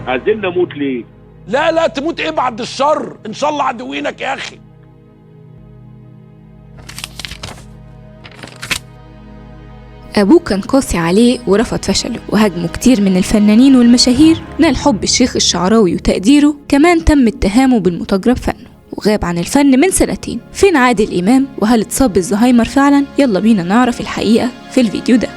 عايزين نموت ليه؟ لا لا تموت ايه بعد الشر، ان شاء الله عدوينك يا اخي. أبوه كان قاسي عليه ورفض فشله، وهاجمه كتير من الفنانين والمشاهير. نال حب الشيخ الشعراوي وتقديره، كمان تم اتهامه بالمتاجرة بفنه، وغاب عن الفن من 2 سنين. فين عادل إمام؟ وهل اتصاب بالزهايمر فعلا؟ يلا بينا نعرف الحقيقة في الفيديو ده.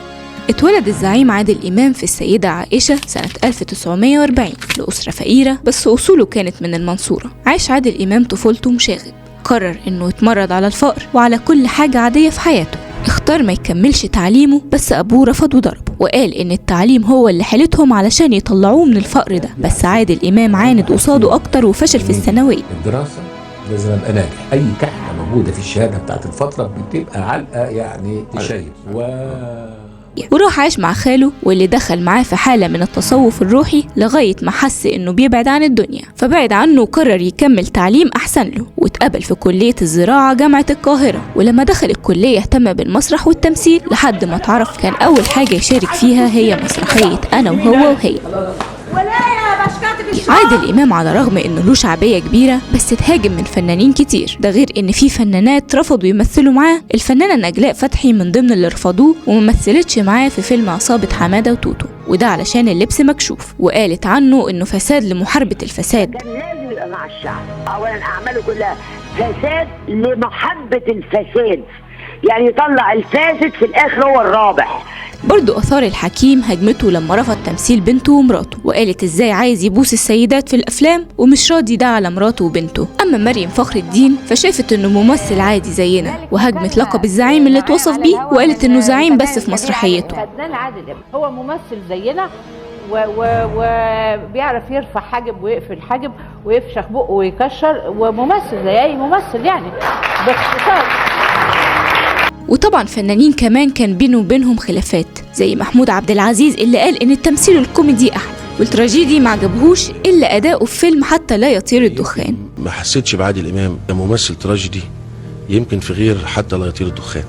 اتولد الزعيم عادل إمام في السيدة عائشة سنة 1940 لأسرة فقيرة، بس أصوله كانت من المنصورة. عاش عادل إمام طفولته مشاغب، قرر إنه يتمرد على الفقر وعلى كل حاجة عادية في حياته. اختار ما يكملش تعليمه، بس أبوه رفض وضربه وقال إن التعليم هو اللي حيلتهم علشان يطلعوه من الفقر ده. بس عادل إمام عاند قصاده أكتر وفشل في الثانوية. الدراسة لازم ابقى ناجح. اي كحه موجوده في الشهاده بتاعت الفتره بتبقى علقه يعني تشيب. وراح عاش مع خاله، واللي دخل معاه في حالة من التصوف الروحي لغاية ما حس إنه بيبعد عن الدنيا، فبعد عنه وقرر يكمل تعليم أحسن له، واتقبل في كلية الزراعة جامعة القاهرة. ولما دخل الكلية اهتم بالمسرح والتمثيل لحد ما اتعرف. كان أول حاجة يشارك فيها هي مسرحية أنا وهو وهي. عادل إمام على الرغم إنه له شعبية كبيرة، بس اتهاجم من فنانين كتير، ده غير إن في فنانات رفضوا يمثلوا معاه. الفنانة نجلاء فتحي من ضمن اللي رفضوه وممثلتش معاه في فيلم عصابة حمادة وتوتو، وده علشان اللبس مكشوف، وقالت عنه إنه فساد لمحاربة الفساد. كان لازم يبقى مع الشعب. أولا أعماله كلها فساد لمحبة الفساد، يعني يطلع الفاسد في الآخر هو الرابح. برضو أثار الحكيم هجمته لما رفض تمثيل بنته ومراته، وقالت ازاي عايز يبوس السيدات في الأفلام ومش راضي ده على مراته وبنته. أما مريم فخر الدين فشافت إنه ممثل عادي زينا، وهجمت لقب الزعيم اللي اتوصف بيه، وقالت إنه زعيم بس في مسرحيته. هو ممثل زينا وبيعرف يرفع حاجب ويقفل حاجب ويفشخ بقه ويكشر، وممثل زي أي ممثل يعني باختصار. وطبعا فنانين كمان كان بينه وبينهم خلافات، زي محمود عبد العزيز اللي قال ان التمثيل الكوميدي احلى، والتراجيدي ما عجبهوش الا اداؤه في فيلم حتى لا يطير الدخان. ما حسيتش بعادل امام كممثل تراجيدي، يمكن في غير حتى لا يطير الدخان.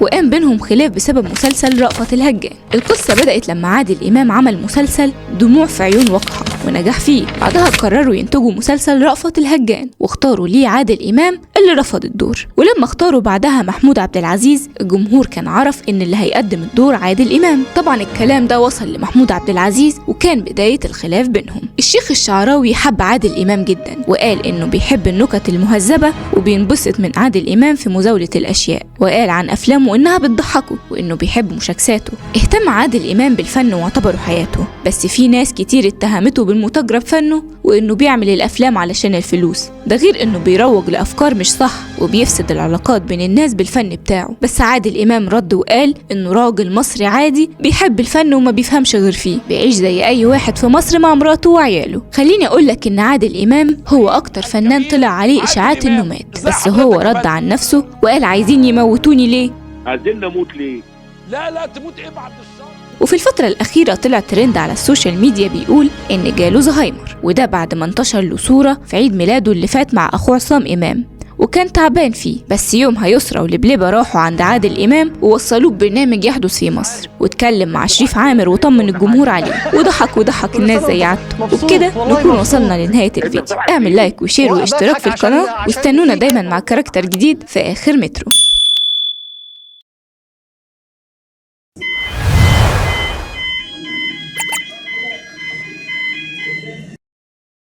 وقام بينهم خلاف بسبب مسلسل رأفت الهجان. القصة بدأت لما عادل إمام عمل مسلسل دموع في عيون وقحة ونجح فيه. بعدها قرروا ينتجوا مسلسل رأفت الهجان، واختاروا ليه عادل إمام اللي رفض الدور. ولما اختاروا بعدها محمود عبد العزيز، الجمهور كان عرف إن اللي هيقدم الدور عادل إمام. طبعا الكلام ده وصل لمحمود عبد العزيز، وكان بداية الخلاف بينهم. الشيخ الشعراوي حب عادل إمام جدا، وقال إنه بيحب النكت المهذبة وبينبسط من عادل إمام في مزاولة الأشياء، وقال عن أفلامه إنها بتضحكه وإنه بيحب مشاكساته. اهتم عادل إمام بالفن واعتبره حياته، بس في ناس كتير اتهمته بالمتاجرة بفنه وإنه بيعمل الأفلام علشان الفلوس، ده غير إنه بيروج لأفكار مش صح وبيفسد العلاقات بين الناس بالفن بتاعه. بس عادل إمام رد وقال إنه راجل مصري عادي بيحب الفن وما بيفهمش غير فيه، بيعيش زي أي واحد في مصر مع مراته وعياله. خليني أقولك إن عادل إمام هو أكتر فنان طلع عليه إشاعات إنه مات، بس هو رد عن نفسه وقال عايزين يموتوني ليه؟ عايزين نموت ليه؟ لا لا تموت ايه بعد الشر. وفي الفترة الأخيرة طلع ترند على السوشيال ميديا بيقول إن جاله زهايمر، وده بعد ما انتشر له صورة في عيد ميلاده اللي فات مع أخوه عصام إمام، وكان تعبان فيه. بس يومها يسرا ولبلبة راحوا عند عادل إمام ووصلوه ببرنامج يحدث في مصر، واتكلم مع شريف عامر وطمن الجمهور عليه، وضحك الناس زي عادته. وبكده نكون وصلنا لنهاية الفيديو. اعمل لايك وشير واشتراك في القناة، واستنونا دايما مع كاركتر جديد في آخر مترو.